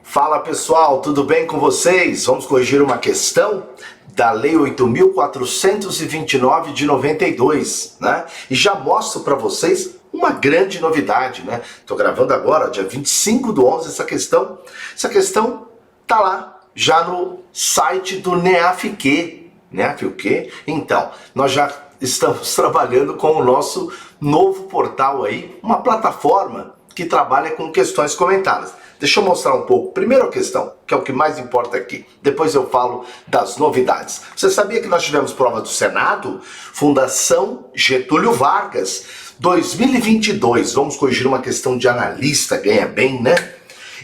Fala pessoal, tudo bem com vocês? Vamos corrigir uma questão da Lei 8.429 de 92, né? E já mostro para vocês uma grande novidade, né? Estou gravando agora, dia 25/11, essa questão. Essa questão tá lá, já no site do NEAFQ. NEAF o quê? Então, nós já estamos trabalhando com o nosso novo portal aí, uma plataforma que trabalha com questões comentadas. Deixa eu mostrar um pouco. Primeiro a questão, que é o que mais importa aqui. Depois eu falo das novidades. Você sabia que nós tivemos prova do Senado? Fundação Getúlio Vargas, 2022. Vamos corrigir uma questão de analista, ganha bem, né?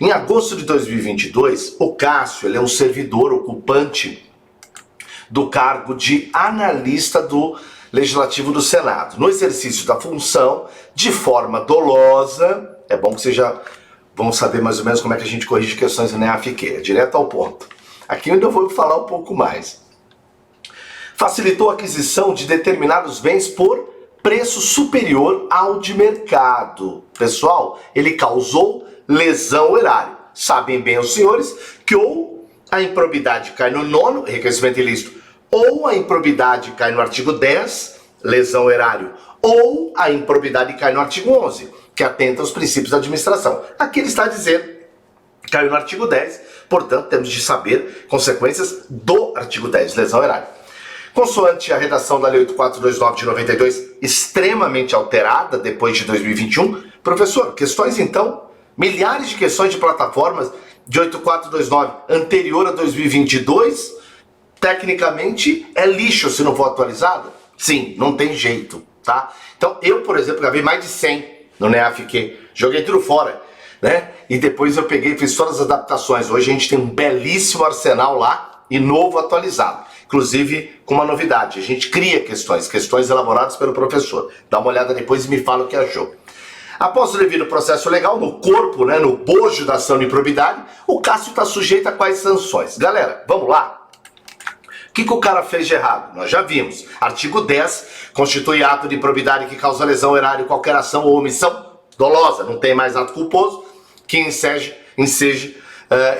Em agosto de 2022, o Cássio, ele é um servidor ocupante do cargo de analista do Legislativo do Senado. No exercício da função, de forma dolosa, é bom que você já vão saber mais ou menos como é que a gente corrige questões do NEAFQ, direto ao ponto. Aqui eu ainda vou falar um pouco mais. Facilitou a aquisição de determinados bens por preço superior ao de mercado. Pessoal, ele causou lesão ao erário. Sabem bem os senhores que ou a improbidade cai no 9º, enriquecimento ilícito, ou a improbidade cai no artigo 10, lesão ao erário, ou a improbidade cai no artigo 11, que atenta aos princípios da administração. Aqui ele está dizendo, caiu no artigo 10, portanto temos de saber consequências do artigo 10, lesão ao erário. Consoante a redação da Lei 8429 de 92, extremamente alterada depois de 2021, professor, questões então, milhares de questões de plataformas de 8429 anterior a 2022, tecnicamente é lixo se não for atualizado? Sim, não tem jeito, tá? Então eu, por exemplo, gravei mais de 100 no NEAFQ, joguei tudo fora, né? E depois eu peguei e fiz todas as adaptações. Hoje a gente tem um belíssimo arsenal lá e novo atualizado. Inclusive com uma novidade, a gente cria questões elaboradas pelo professor. Dá uma olhada depois e me fala o que achou. Após o devido processo legal, no corpo, né, no bojo da ação de improbidade, o Cássio está sujeito a quais sanções? Galera, vamos lá. O que o cara fez de errado? Nós já vimos. Artigo 10, constitui ato de improbidade que causa lesão ao erário, qualquer ação ou omissão dolosa, não tem mais ato culposo, que enseje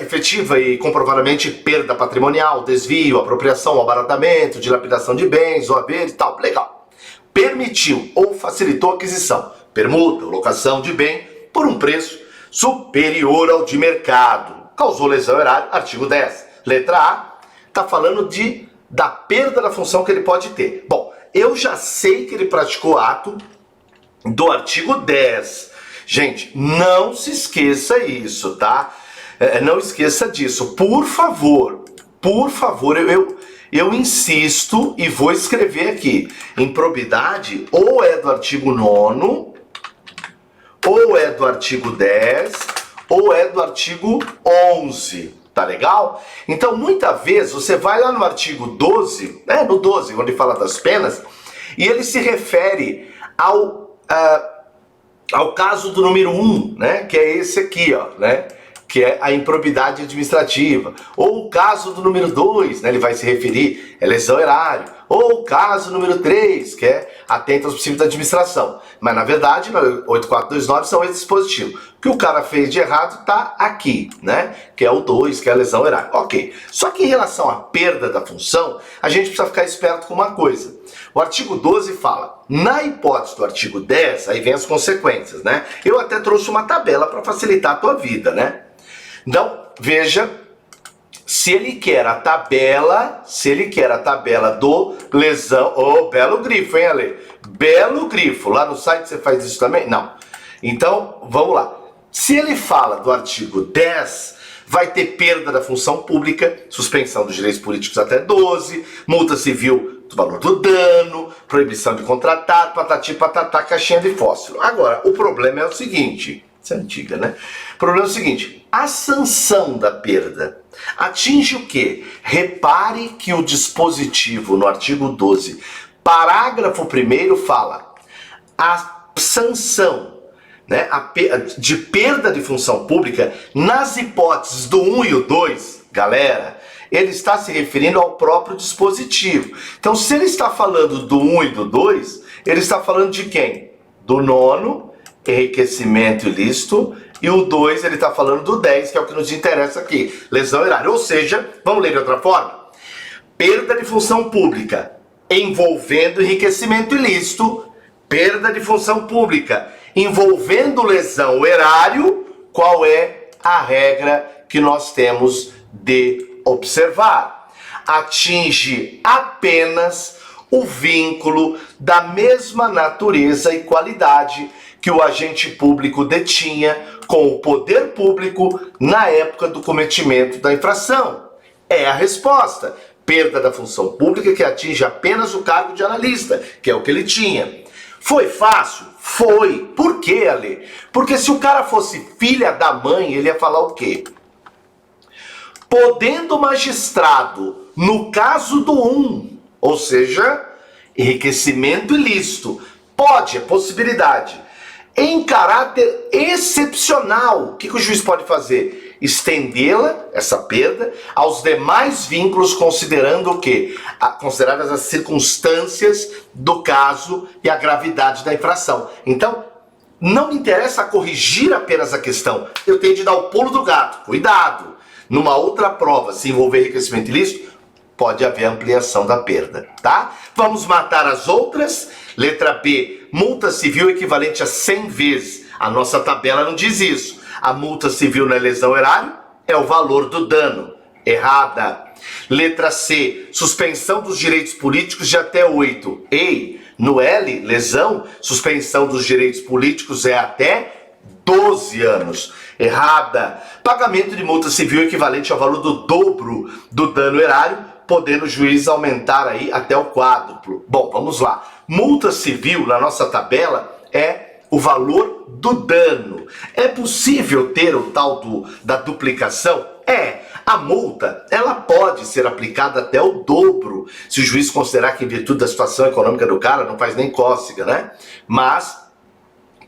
efetiva e comprovadamente perda patrimonial, desvio, apropriação, abaratamento, dilapidação de bens, ou haver e tal. Legal. Permitiu ou facilitou a aquisição, permuta, locação de bem por um preço superior ao de mercado. Causou lesão ao erário, artigo 10. Letra A, está falando da perda da função que ele pode ter. Bom, eu já sei que ele praticou ato do artigo 10. Gente, não se esqueça isso, tá? Não esqueça disso. Por favor, eu insisto e vou escrever aqui. Improbidade ou é do artigo 9º, ou é do artigo 10, ou é do artigo 11. Tá legal? Então, muitas vezes, você vai lá no artigo 12, né, no 12, onde fala das penas, e ele se refere ao caso do número 1, né, que é esse aqui, ó, né, que é a improbidade administrativa. Ou o caso do número 2, né, ele vai se referir, é lesão erário. Ou o caso número 3, que é atenta aos princípios da administração. Mas, na verdade, no 8429 são esses dispositivos. O que o cara fez de errado está aqui, né? Que é o 2, que é a lesão erária. Ok. Só que em relação à perda da função, a gente precisa ficar esperto com uma coisa. O artigo 12 fala, na hipótese do artigo 10, aí vem as consequências, né? Eu até trouxe uma tabela para facilitar a tua vida, né? Então, veja, se ele quer a tabela do lesão, belo grifo, hein, Ale? Belo grifo. Lá no site você faz isso também? Não. Então, vamos lá. Se ele fala do artigo 10, vai ter perda da função pública, suspensão dos direitos políticos até 12, multa civil do valor do dano, proibição de contratar, patati patatá, caixinha de fósforo. Agora, o problema é o seguinte, isso é antiga, né? O problema é o seguinte, a sanção da perda atinge o quê? Repare que o dispositivo no artigo 12, parágrafo 1º fala a sanção, né, de perda de função pública nas hipóteses do 1 e o 2, galera, ele está se referindo ao próprio dispositivo. Então, se ele está falando do 1 e do 2, ele está falando de quem? Do 9º, enriquecimento ilícito, e o 2 ele está falando do 10, que é o que nos interessa aqui, lesão erária. Ou seja, vamos ler de outra forma? Perda de função pública envolvendo enriquecimento ilícito, perda de função pública envolvendo lesão o erário, qual é a regra que nós temos de observar? Atinge apenas o vínculo da mesma natureza e qualidade que o agente público detinha com o poder público na época do cometimento da infração. É a resposta. Perda da função pública que atinge apenas o cargo de analista, que é o que ele tinha. Foi fácil? Foi. Por quê, Ale? Porque se o cara fosse filha da mãe, ele ia falar o quê? Podendo o magistrado, no caso do 1, ou seja, enriquecimento ilícito, pode, é possibilidade, em caráter excepcional, o que o juiz pode fazer? Estendê-la, essa perda, aos demais vínculos, considerando o quê? Consideradas as circunstâncias do caso e a gravidade da infração. Então, não me interessa corrigir apenas a questão, eu tenho de dar o pulo do gato. Cuidado! Numa outra prova, se envolver enriquecimento ilícito, pode haver ampliação da perda, tá? Vamos matar as outras. Letra B, multa civil equivalente a 100 vezes. A nossa tabela não diz isso. A multa civil na lesão erária é o valor do dano. Errada. Letra C, suspensão dos direitos políticos de até 8. Ei, no L, lesão, suspensão dos direitos políticos é até 12 anos. Errada. Pagamento de multa civil equivalente ao valor do dobro do dano erário, podendo o juiz aumentar aí até o quádruplo. Bom, vamos lá. Multa civil na nossa tabela é o valor do dano. É possível ter o tal da duplicação? É. A multa, ela pode ser aplicada até o dobro, se o juiz considerar que em virtude da situação econômica do cara não faz nem cócega, né? Mas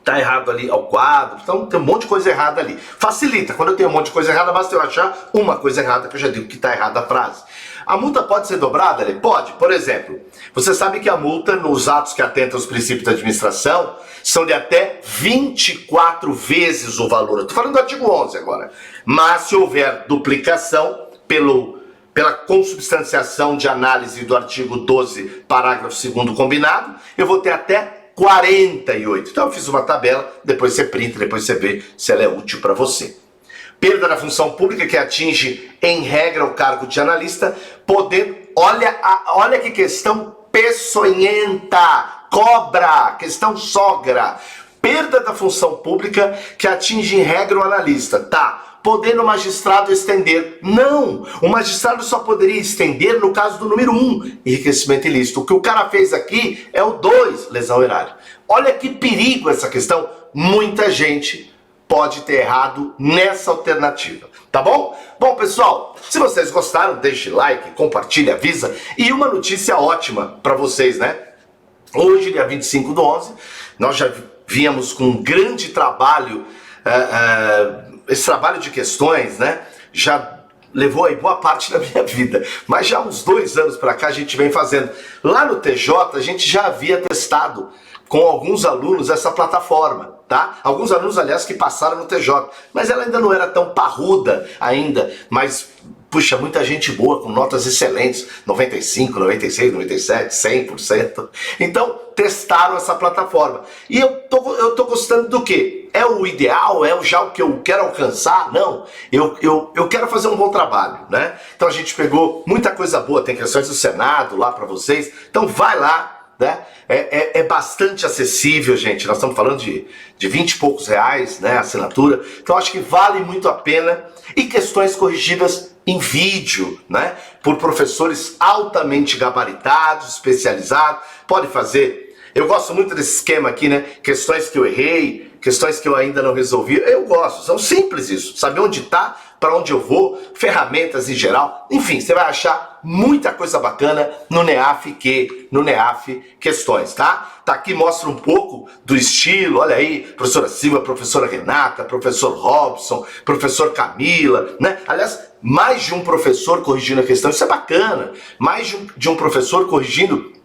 tá errado ali ao quadro, então tem um monte de coisa errada ali. Facilita, quando eu tenho um monte de coisa errada, basta eu achar uma coisa errada que eu já digo que tá errada a frase. A multa pode ser dobrada? Né? Pode. Por exemplo, você sabe que a multa nos atos que atentam aos princípios da administração são de até 24 vezes o valor. Eu estou falando do artigo 11 agora. Mas se houver duplicação pela consubstanciação de análise do artigo 12, parágrafo 2º combinado, eu vou ter até 48. Então eu fiz uma tabela, depois você printa, depois você vê se ela é útil para você. Perda da função pública que atinge, em regra, o cargo de analista, podendo... Olha que questão peçonhenta, cobra, questão sogra. Perda da função pública que atinge, em regra, o analista. Tá, podendo o magistrado estender. Não, o magistrado só poderia estender no caso do número 1, enriquecimento ilícito. O que o cara fez aqui é o 2, lesão erária. Olha que perigo essa questão. Muita gente pode ter errado nessa alternativa, tá bom? Bom, pessoal, se vocês gostaram, deixe like, compartilhe, avisa. E uma notícia ótima para vocês, né? Hoje, dia 25/11, nós já víamos com um grande trabalho, esse trabalho de questões, né? Já levou aí boa parte da minha vida, mas já há uns 2 anos para cá a gente vem fazendo. Lá no TJ a gente já havia testado com alguns alunos essa plataforma, tá? Alguns alunos, aliás, que passaram no TJ, mas ela ainda não era tão parruda ainda, mas, puxa, muita gente boa, com notas excelentes, 95, 96, 97, 100%. Então, testaram essa plataforma. E eu tô gostando do quê? É o ideal? É já o que eu quero alcançar? Não. Eu quero fazer um bom trabalho, né? Então a gente pegou muita coisa boa, tem questões do Senado lá para vocês. Então vai lá, né? É bastante acessível, gente. Nós estamos falando de 20 e poucos reais, né, a assinatura. Então acho que vale muito a pena. E questões corrigidas em vídeo, né, por professores altamente gabaritados, especializados. Pode fazer. Eu gosto muito desse esquema aqui, né? Questões que eu errei, questões que eu ainda não resolvi. Eu gosto. São simples isso. Saber onde está, para onde eu vou, ferramentas em geral. Enfim, você vai achar muita coisa bacana no NEAF Questões, tá? Tá aqui, mostra um pouco do estilo, olha aí, professora Silva, professora Renata, professor Robson, professor Camila, né? Aliás, mais de um professor corrigindo a questão, isso é bacana. Mais de um professor corrigindo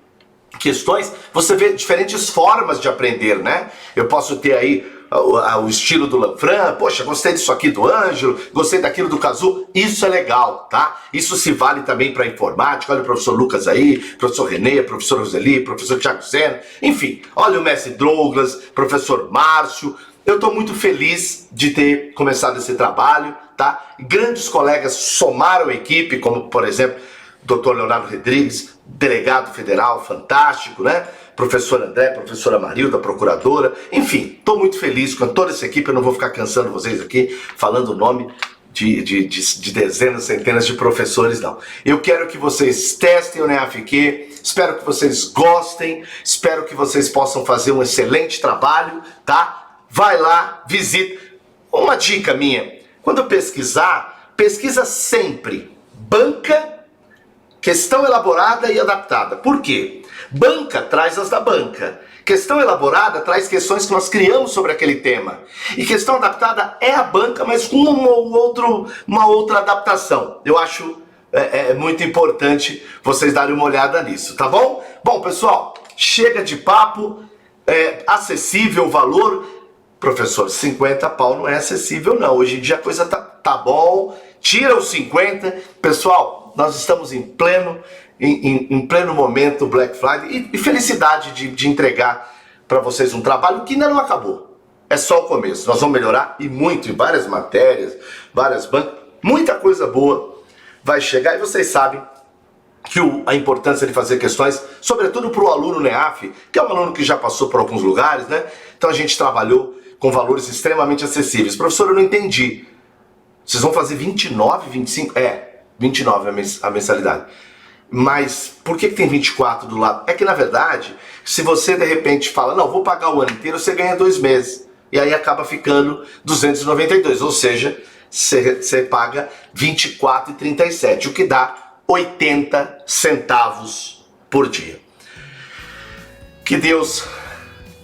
questões, você vê diferentes formas de aprender, né? Eu posso ter aí o estilo do Lanfran, poxa, gostei disso aqui do Ângelo, gostei daquilo do Cazu, isso é legal, tá? Isso se vale também para informática, olha o professor Lucas aí, professor Renê, professor Roseli, professor Thiago Sena, enfim, olha o mestre Douglas, professor Márcio, eu estou muito feliz de ter começado esse trabalho, tá? Grandes colegas somaram a equipe, como por exemplo, Dr. Leonardo Rodrigues, delegado federal, fantástico, né? Professor André, professora Marilda, procuradora, enfim, estou muito feliz com toda essa equipe, eu não vou ficar cansando vocês aqui, falando o nome de dezenas, centenas de professores, não. Eu quero que vocês testem o NEAFQ, espero que vocês gostem, espero que vocês possam fazer um excelente trabalho, tá? Vai lá, visita. Uma dica minha, quando pesquisar, pesquisa sempre banca, questão elaborada e adaptada. Por quê? Banca traz as da banca. Questão elaborada traz questões que nós criamos sobre aquele tema. E questão adaptada é a banca, mas com uma outra adaptação. Eu acho muito importante vocês darem uma olhada nisso, tá bom? Bom, pessoal, chega de papo, acessível o valor. Professor, 50 pau não é acessível não. Hoje em dia a coisa tá bom, tira os 50. Pessoal, nós estamos em pleno momento Black Friday e felicidade de entregar para vocês um trabalho que ainda não acabou. É só o começo. Nós vamos melhorar e muito em várias matérias, várias bancas, muita coisa boa vai chegar e vocês sabem que a importância de fazer questões, sobretudo para o aluno NEAF, que é um aluno que já passou por alguns lugares, né? Então a gente trabalhou com valores extremamente acessíveis. Professor, eu não entendi. Vocês vão fazer 29, 25? 29 a mensalidade. Mas por que tem 24 do lado? É que na verdade, se você de repente fala, não, vou pagar o ano inteiro, você ganha 2 meses. E aí acaba ficando 292, ou seja, você paga 24,37, o que dá 80 centavos por dia. Que Deus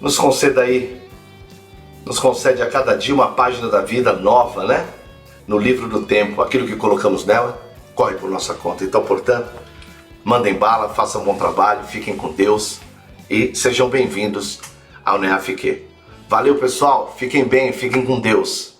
nos conceda aí, nos concede a cada dia uma página da vida nova, né? No livro do tempo, aquilo que colocamos nela, corre por nossa conta. Então, portanto, mandem bala, façam um bom trabalho, fiquem com Deus e sejam bem-vindos ao NEAFQ. Valeu, pessoal, fiquem bem, fiquem com Deus.